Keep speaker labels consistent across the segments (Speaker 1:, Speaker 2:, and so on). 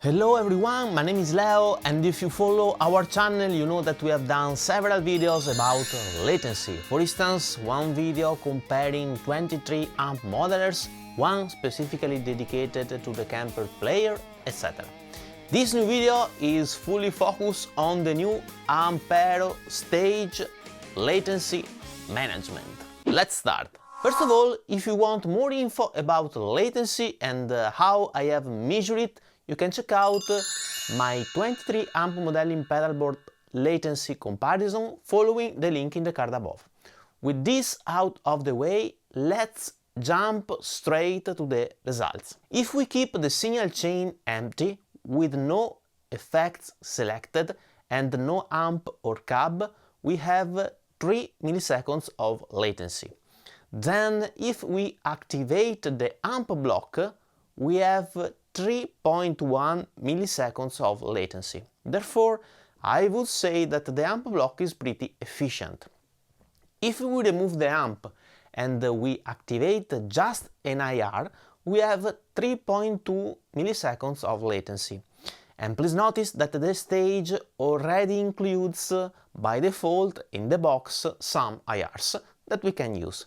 Speaker 1: Hello everyone, my name is Leo, and if you follow our channel you know that we have done several videos about latency. For instance, one video comparing 23 amp modelers, one specifically dedicated to the camper player, etc. This new video is fully focused on the new Ampero Stage latency management. Let's start. First of all, if you want more info about latency and how I have measured it, you can check out my 23 amp modeling pedalboard latency comparison following the link in the card above. With this out of the way, let's jump straight to the results. If we keep the signal chain empty with no effects selected and no amp or cab, we have 3 milliseconds of latency. Then if we activate the amp block, we have 3.1 milliseconds of latency. Therefore, I would say that the amp block is pretty efficient. If we remove the amp and we activate just an IR, we have 3.2 milliseconds of latency. And please notice that the stage already includes by default in the box some IRs that we can use.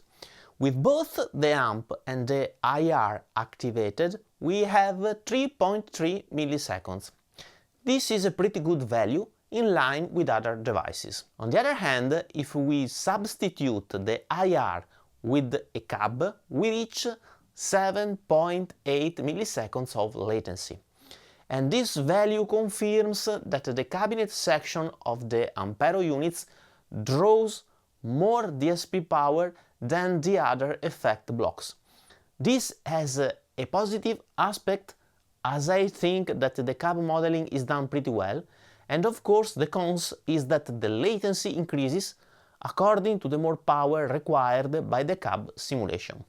Speaker 1: With both the amp and the IR activated, we have 3.3 milliseconds. This is a pretty good value in line with other devices. On the other hand, if we substitute the IR with a cab, we reach 7.8 milliseconds of latency. And this value confirms that the cabinet section of the Ampero units draws more DSP power than the other effect blocks. This has a positive aspect, as I think that the cab modeling is done pretty well, and of course the cons is that the latency increases according to the more power required by the cab simulation.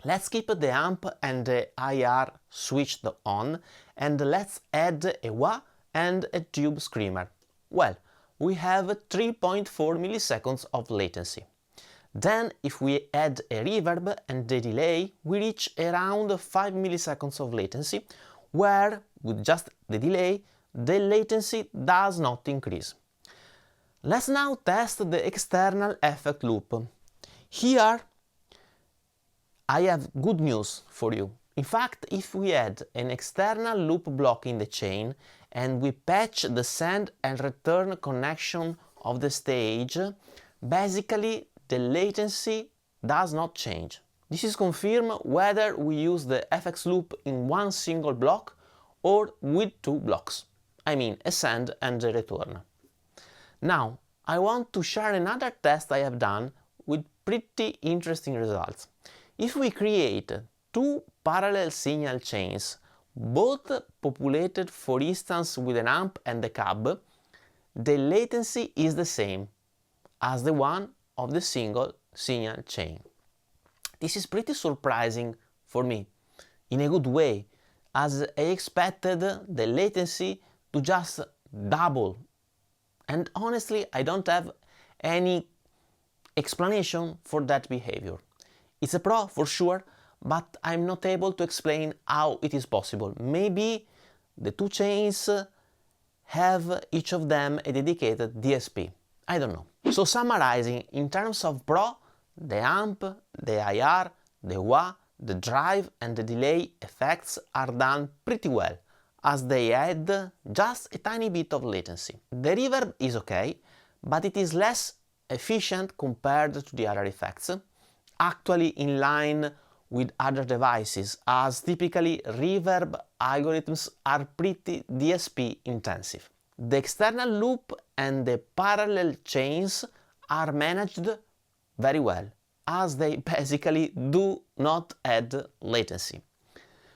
Speaker 1: Let's keep the amp and the IR switched on, and let's add a wah and a tube screamer. Well, we have 3.4 milliseconds of latency. Then, if we add a reverb and the delay, we reach around 5 milliseconds of latency, where, with just the delay, the latency does not increase. Let's now test the external effect loop. Here, I have good news for you. In fact, if we add an external loop block in the chain and we patch the send and return connection of the stage, basically the latency does not change. This is confirmed whether we use the FX loop in one single block or with two blocks. I mean a send and a return. Now, I want to share another test I have done with pretty interesting results. If we create two parallel signal chains, both populated for instance with an amp and a cab, the latency is the same as the one of the single signal chain. This is pretty surprising for me, in a good way, as I expected the latency to just double. And honestly, I don't have any explanation for that behavior. It's a pro for sure, but I'm not able to explain how it is possible. Maybe the two chains have each of them a dedicated DSP. I don't know. So summarizing, in terms of pro, the amp, the IR, the wah, the drive and the delay effects are done pretty well, as they add just a tiny bit of latency. The reverb is okay, but it is less efficient compared to the other effects, actually in line with other devices, as typically reverb algorithms are pretty DSP intensive. The external loop and the parallel chains are managed very well, as they basically do not add latency.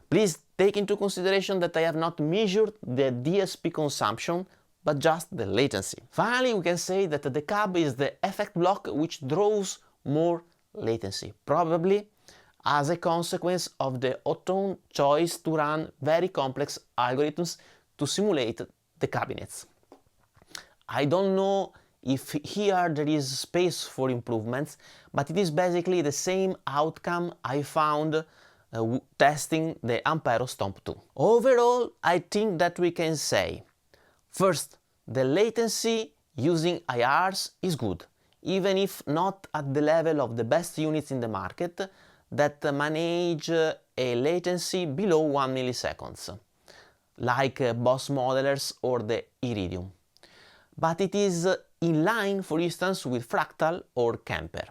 Speaker 1: Please take into consideration that I have not measured the DSP consumption, but just the latency. Finally, we can say that the cab is the effect block which draws more latency, probably as a consequence of the Hotone choice to run very complex algorithms to simulate the cabinets. I don't know if here there is space for improvements, but it is basically the same outcome I found testing the Ampero Stomp 2. Overall, I think that we can say, first, the latency using IRs is good, even if not at the level of the best units in the market that manage a latency below 1 milliseconds, like Boss modelers or the Iridium. But it is in line, for instance, with Fractal or Kemper.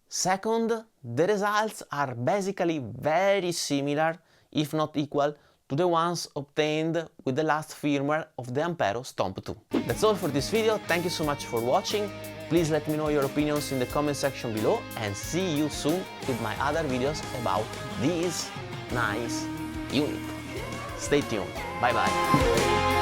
Speaker 1: Second, the results are basically very similar, if not equal, to the ones obtained with the last firmware of the Ampero Stomp 2. That's all for this video, thank you so much for watching, please let me know your opinions in the comment section below and see you soon with my other videos about this nice unit. Stay tuned, bye bye!